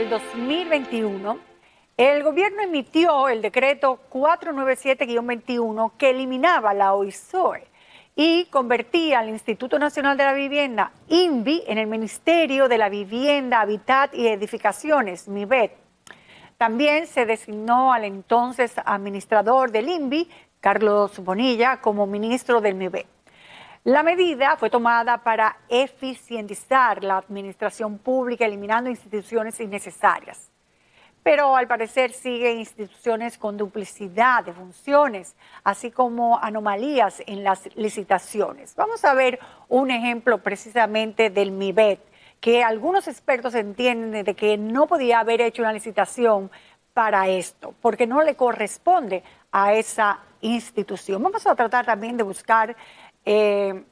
del 2021, el gobierno emitió el decreto 497-21 que eliminaba la OISOE y convertía al Instituto Nacional de la Vivienda, INVI, en el Ministerio de la Vivienda, Hábitat y Edificaciones, MIVET. También se designó al entonces administrador del INVI, Carlos Bonilla, como ministro del MIVET. La medida fue tomada para eficientizar la administración pública, eliminando instituciones innecesarias. Pero al parecer siguen instituciones con duplicidad de funciones, así como anomalías en las licitaciones. Vamos a ver un ejemplo precisamente del MIVET, que algunos expertos entienden de que no podía haber hecho una licitación para esto, porque no le corresponde a esa institución. Vamos a tratar también de buscar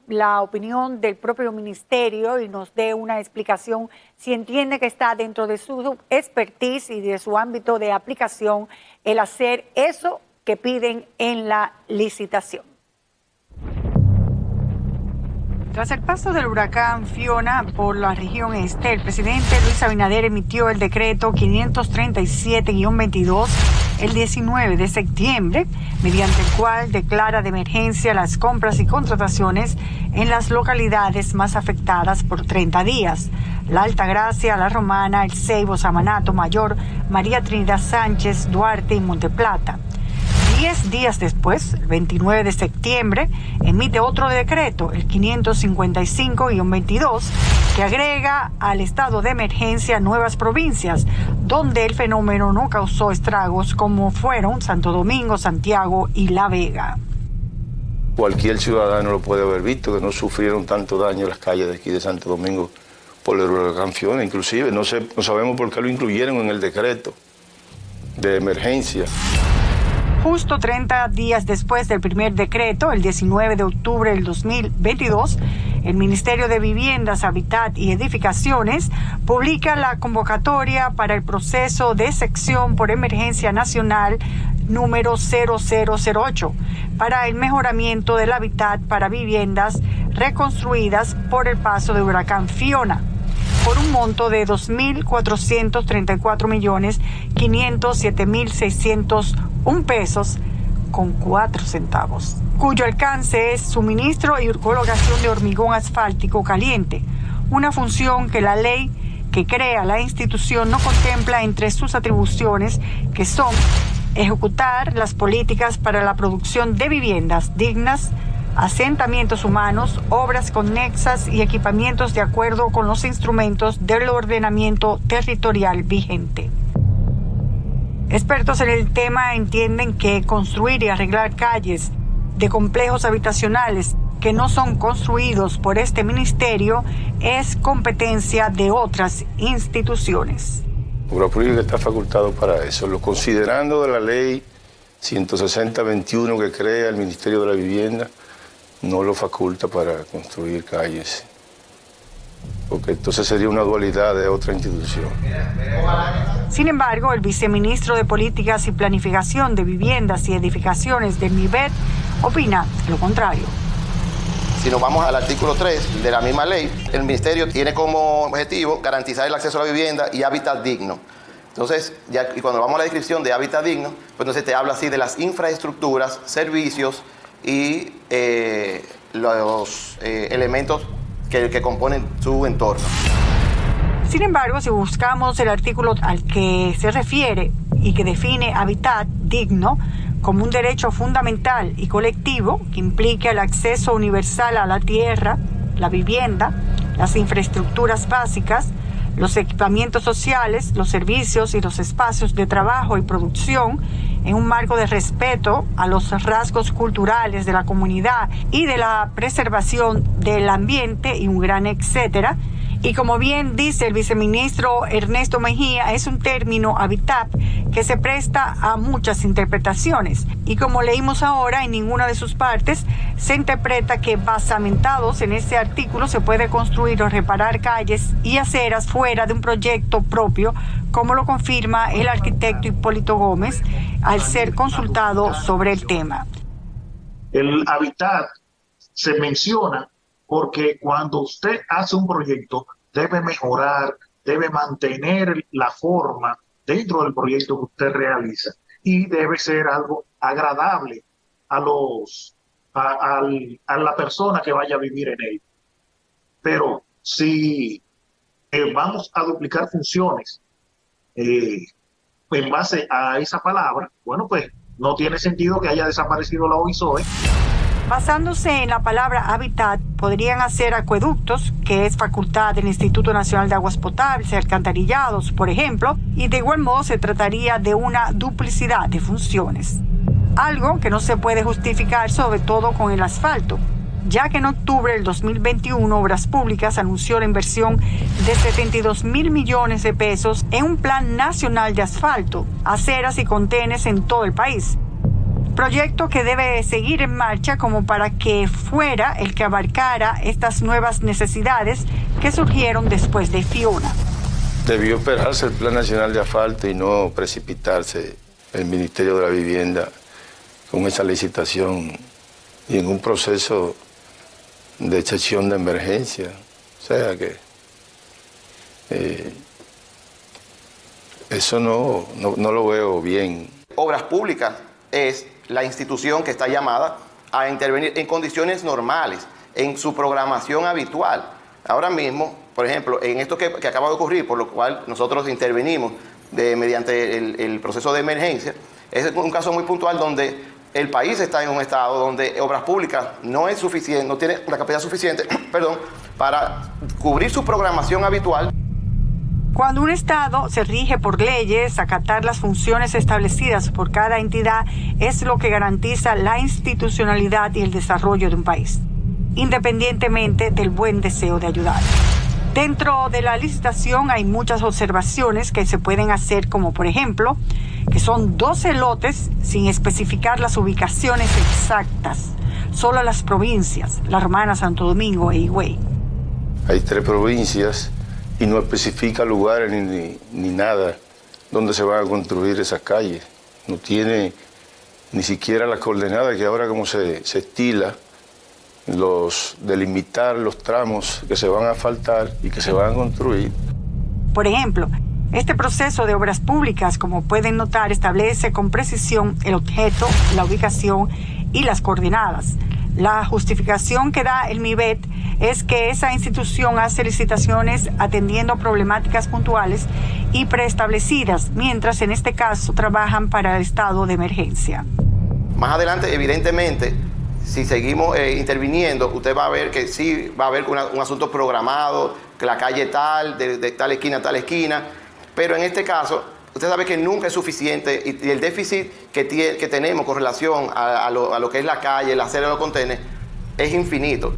la opinión del propio ministerio y nos dé una explicación si entiende que está dentro de su expertise y de su ámbito de aplicación el hacer eso que piden en la licitación. Tras el paso del huracán Fiona por la región este, el presidente Luis Abinader emitió el decreto 537-22 el 19 de septiembre, mediante el cual declara de emergencia las compras y contrataciones en las localidades más afectadas por 30 días. La Altagracia, La Romana, El Ceibo, Samanato, Mayor, María Trinidad Sánchez, Duarte y Monteplata. 10 días después, el 29 de septiembre, emite otro decreto, el 555-22, que agrega al estado de emergencia nuevas provincias, donde el fenómeno no causó estragos como fueron Santo Domingo, Santiago y La Vega. Cualquier ciudadano lo puede haber visto, que no sufrieron tanto daño las calles de aquí de Santo Domingo por el huracán Fiona. Inclusive no sabemos por qué lo incluyeron en el decreto de emergencia. Justo 30 días después del primer decreto, el 19 de octubre del 2022, el Ministerio de Viviendas, Hábitat y Edificaciones publica la convocatoria para el proceso de sección por emergencia nacional número 0008 para el mejoramiento del hábitat para viviendas reconstruidas por el paso de huracán Fiona, por un monto de 2.434.507.601 pesos con 4 centavos, cuyo alcance es suministro y colocación de hormigón asfáltico caliente, una función que la ley que crea la institución no contempla entre sus atribuciones, que son ejecutar las políticas para la producción de viviendas dignas, asentamientos humanos, obras conexas y equipamientos de acuerdo con los instrumentos del ordenamiento territorial vigente. Expertos en el tema entienden que construir y arreglar calles de complejos habitacionales que no son construidos por este ministerio es competencia de otras instituciones. La obra pública está facultado para eso, considerando de la ley 160-21 que crea el Ministerio de la Vivienda, no lo faculta para construir calles, porque entonces sería una dualidad de otra institución. Sin embargo, el viceministro de Políticas y Planificación de Viviendas y Edificaciones del MIVET opina lo contrario. Si nos vamos al artículo 3 de la misma ley, el ministerio tiene como objetivo garantizar el acceso a la vivienda y hábitat digno. Entonces, y cuando vamos a la descripción de hábitat digno, pues entonces te habla así de las infraestructuras, servicios y los elementos que componen su entorno. Sin embargo, si buscamos el artículo al que se refiere y que define hábitat digno como un derecho fundamental y colectivo que implica el acceso universal a la tierra, la vivienda, las infraestructuras básicas, los equipamientos sociales, los servicios y los espacios de trabajo y producción en un marco de respeto a los rasgos culturales de la comunidad y de la preservación del ambiente y un gran etcétera. Y como bien dice el viceministro Ernesto Mejía, es un término hábitat que se presta a muchas interpretaciones. Y como leímos ahora, en ninguna de sus partes se interpreta que basamentados en este artículo se puede construir o reparar calles y aceras fuera de un proyecto propio, como lo confirma el arquitecto Hipólito Gómez al ser consultado sobre el tema. El hábitat se menciona porque cuando usted hace un proyecto debe mejorar, debe mantener la forma dentro del proyecto que usted realiza y debe ser algo agradable a la persona que vaya a vivir en él. Pero si vamos a duplicar funciones en base a esa palabra, bueno, pues no tiene sentido que haya desaparecido la OISOE. Basándose en la palabra hábitat, podrían hacer acueductos, que es facultad del Instituto Nacional de Aguas Potables y Alcantarillados, por ejemplo, y de igual modo se trataría de una duplicidad de funciones. Algo que no se puede justificar, sobre todo con el asfalto, ya que en octubre del 2021 Obras Públicas anunció la inversión de 72.000 millones de pesos en un plan nacional de asfalto, aceras y contenes en todo el país. Proyecto que debe seguir en marcha como para que fuera el que abarcara estas nuevas necesidades que surgieron después de Fiona. Debió esperarse el Plan Nacional de Asfalto y no precipitarse el Ministerio de la Vivienda con esa licitación y en un proceso de excepción de emergencia. O sea que eso no lo veo bien. Obras Públicas es la institución que está llamada a intervenir en condiciones normales, en su programación habitual. Ahora mismo, por ejemplo, en esto que acaba de ocurrir, por lo cual nosotros intervenimos mediante el proceso de emergencia, es un caso muy puntual donde el país está en un estado donde Obras Públicas no es suficiente, no tiene la capacidad suficiente, para cubrir su programación habitual. Cuando un Estado se rige por leyes, acatar las funciones establecidas por cada entidad es lo que garantiza la institucionalidad y el desarrollo de un país, independientemente del buen deseo de ayudar. Dentro de la licitación hay muchas observaciones que se pueden hacer, como por ejemplo, que son 12 lotes sin especificar las ubicaciones exactas, solo las provincias, La Romana, Santo Domingo e Higüey. Hay 3 provincias y no especifica lugares ni nada donde se van a construir esas calles. No tiene ni siquiera las coordenadas que ahora como se estila, delimitar los tramos que se van a asfaltar y que se van a construir. Por ejemplo, este proceso de Obras Públicas, como pueden notar, establece con precisión el objeto, la ubicación y las coordenadas. La justificación que da el MIBET es que esa institución hace licitaciones atendiendo problemáticas puntuales y preestablecidas, mientras en este caso trabajan para el estado de emergencia. Más adelante, evidentemente, si seguimos interviniendo, usted va a ver que sí va a haber un asunto programado, que la calle tal, de tal esquina a tal esquina, pero en este caso, usted sabe que nunca es suficiente y el déficit que tenemos con relación a lo que es la calle, la acera de los contenes, es infinito.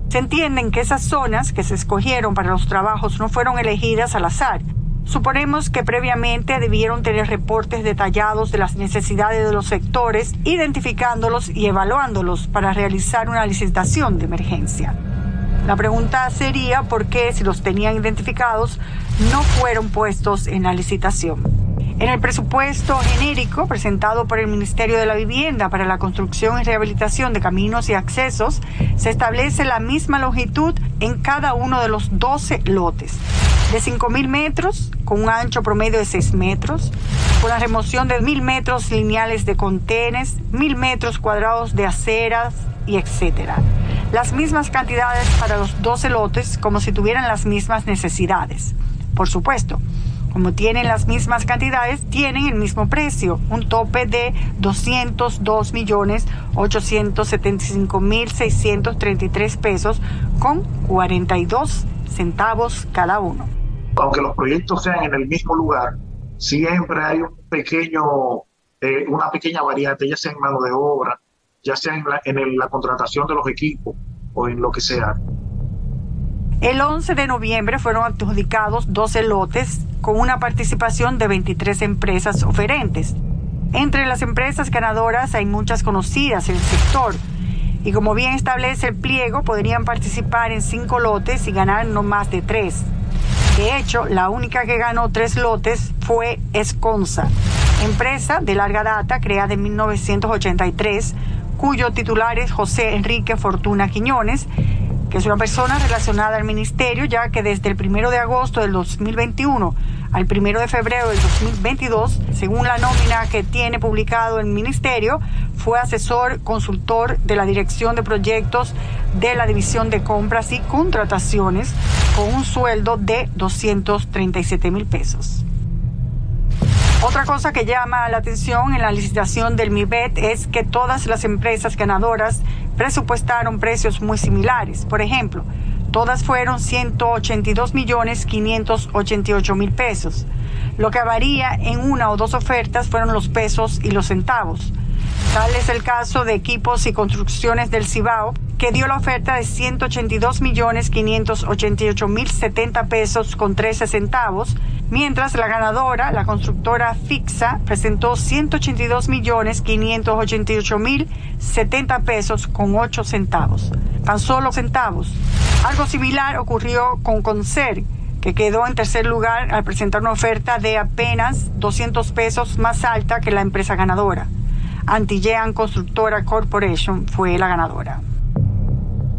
Se entienden que esas zonas que se escogieron para los trabajos no fueron elegidas al azar. Suponemos que previamente debieron tener reportes detallados de las necesidades de los sectores, identificándolos y evaluándolos para realizar una licitación de emergencia. La pregunta sería por qué, si los tenían identificados, no fueron puestos en la licitación. En el presupuesto genérico presentado por el Ministerio de la Vivienda para la construcción y rehabilitación de caminos y accesos, se establece la misma longitud en cada uno de los 12 lotes, de 5.000 metros, con un ancho promedio de 6 metros, con la remoción de 1.000 metros lineales de contenes, 1.000 metros cuadrados de aceras y etcétera. Las mismas cantidades para los 12 lotes, como si tuvieran las mismas necesidades. Por supuesto, como tienen las mismas cantidades, tienen el mismo precio, un tope de 202.875.633 pesos con 42 centavos cada uno. Aunque los proyectos sean en el mismo lugar, siempre hay una pequeña variante, ya sea en mano de obra, ya sea en la contratación de los equipos o en lo que sea. El 11 de noviembre fueron adjudicados 12 lotes con una participación de 23 empresas oferentes. Entre las empresas ganadoras hay muchas conocidas en el sector y, como bien establece el pliego, podrían participar en 5 lotes y ganar no más de 3. De hecho, la única que ganó 3 lotes fue Esconsa, empresa de larga data creada en 1983, cuyo titular es José Enrique Fortuna Quiñones, que es una persona relacionada al ministerio, ya que desde el 1 de agosto del 2021 al 1 de febrero del 2022, según la nómina que tiene publicado el ministerio, fue asesor consultor de la Dirección de Proyectos de la División de Compras y Contrataciones con un sueldo de 237,000 pesos. Otra cosa que llama la atención en la licitación del MIBET es que todas las empresas ganadoras presupuestaron precios muy similares. Por ejemplo, todas fueron 182,588,000 pesos. Lo que varía en una o dos ofertas fueron los pesos y los centavos. Tal es el caso de Equipos y Construcciones del Cibao, que dio la oferta de 182,588,070 pesos con 13 centavos, mientras la ganadora, la constructora Fixa, presentó 182,588,070 pesos con 8 centavos. Tan solo centavos. Algo similar ocurrió con Concer, que quedó en tercer lugar al presentar una oferta de apenas 200 pesos más alta que la empresa ganadora. Antillean Constructora Corporation fue la ganadora.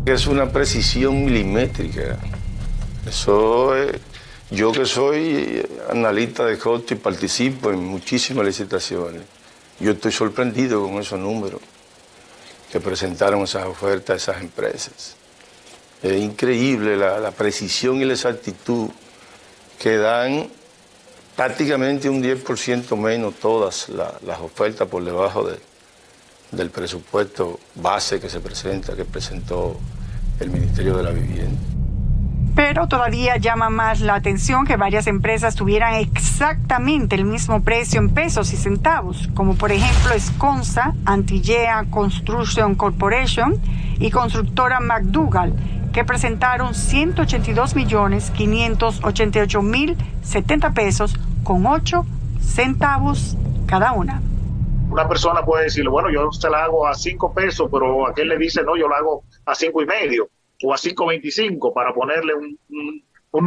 Es una precisión milimétrica. Eso es, yo que soy analista de costo y participo en muchísimas licitaciones, yo estoy sorprendido con esos números que presentaron esas ofertas, esas empresas. Es increíble la precisión y la exactitud que dan prácticamente un 10% menos todas las ofertas por debajo del presupuesto base que presentó el Ministerio de la Vivienda. Pero todavía llama más la atención que varias empresas tuvieran exactamente el mismo precio en pesos y centavos, como por ejemplo Esconsa, Antillea Construction Corporation y Constructora McDougall, que presentaron 182,588,070 pesos con 8 centavos cada una. Una persona puede decirle, bueno, yo se la hago a 5 pesos, pero aquel le dice, no, yo la hago a 5,5 o a 5,25 para ponerle un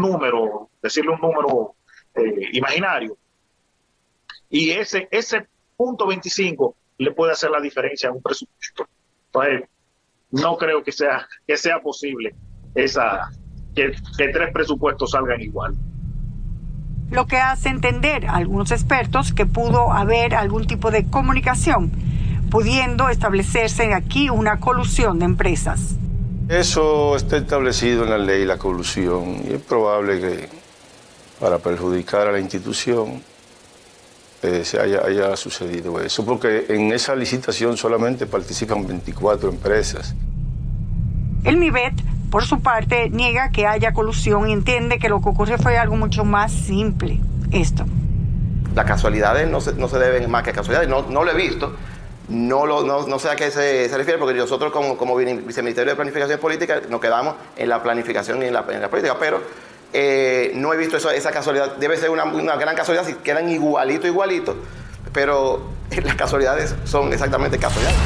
número, decirle un número imaginario. Y ese punto 25 le puede hacer la diferencia en un presupuesto. Entonces, no creo que sea posible que 3 presupuestos salgan igual. Lo que hace entender a algunos expertos que pudo haber algún tipo de comunicación, pudiendo establecerse aquí una colusión de empresas. Eso está establecido en la ley, la colusión, y es probable que para perjudicar a la institución se haya sucedido eso, porque en esa licitación solamente participan 24 empresas. El MIBET, por su parte, niega que haya colusión y entiende que lo que ocurrió fue algo mucho más simple. Esto. Las casualidades no se deben más que casualidades. No lo he visto. No sé a qué se refiere, porque nosotros como Viceministerio de Planificación Política nos quedamos en la planificación y en la política, pero no he visto esa casualidad. Debe ser una gran casualidad si quedan igualito, pero las casualidades son exactamente casualidades.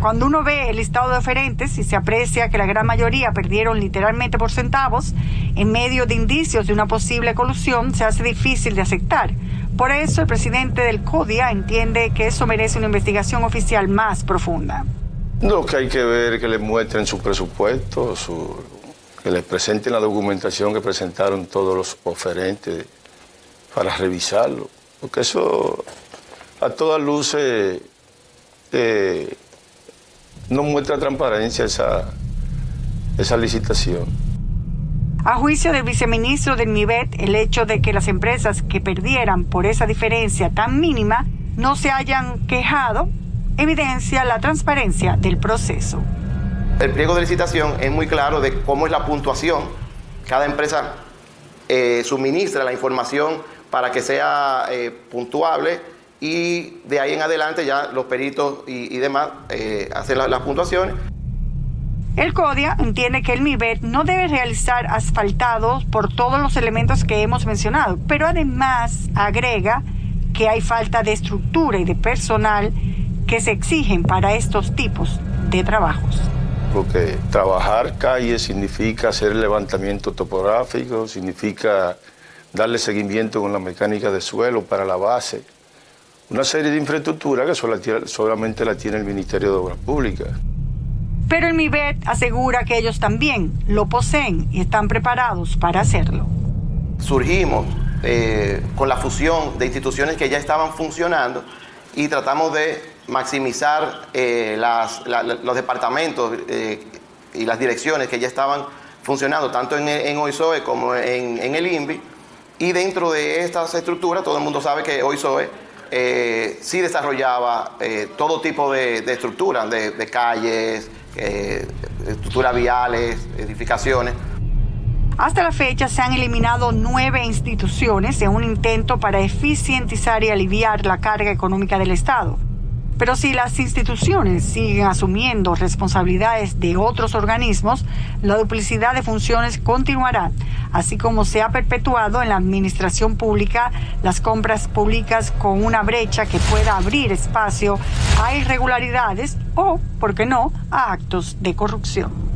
Cuando uno ve el listado de oferentes y se aprecia que la gran mayoría perdieron literalmente por centavos, en medio de indicios de una posible colusión, se hace difícil de aceptar. Por eso el presidente del CODIA entiende que eso merece una investigación oficial más profunda. Lo que hay que ver es que les muestren su presupuesto, que les presenten la documentación que presentaron todos los oferentes para revisarlo. Porque eso, a todas luces, no muestra transparencia esa licitación. A juicio del viceministro del MIBET, el hecho de que las empresas que perdieran por esa diferencia tan mínima no se hayan quejado evidencia la transparencia del proceso. El pliego de licitación es muy claro de cómo es la puntuación. Cada empresa suministra la información para que sea puntuable, y de ahí en adelante ya los peritos y demás hacen las puntuaciones. El CODIA entiende que el MIBET no debe realizar asfaltados por todos los elementos que hemos mencionado, pero además agrega que hay falta de estructura y de personal que se exigen para estos tipos de trabajos. Porque trabajar calles significa hacer el levantamiento topográfico, significa darle seguimiento con la mecánica de suelo para la base. Una serie de infraestructuras que solamente la tiene el Ministerio de Obras Públicas. Pero el MIBET asegura que ellos también lo poseen y están preparados para hacerlo. Surgimos con la fusión de instituciones que ya estaban funcionando y tratamos de maximizar los departamentos y las direcciones que ya estaban funcionando tanto en OISOE como en el INVI. Y dentro de estas estructuras, todo el mundo sabe que OISOE sí desarrollaba todo tipo de estructuras, de calles, estructuras viales, edificaciones. Hasta la fecha se han eliminado 9 instituciones en un intento para eficientizar y aliviar la carga económica del Estado. Pero si las instituciones siguen asumiendo responsabilidades de otros organismos, la duplicidad de funciones continuará, así como se ha perpetuado en la administración pública las compras públicas con una brecha que pueda abrir espacio a irregularidades o, por qué no, a actos de corrupción.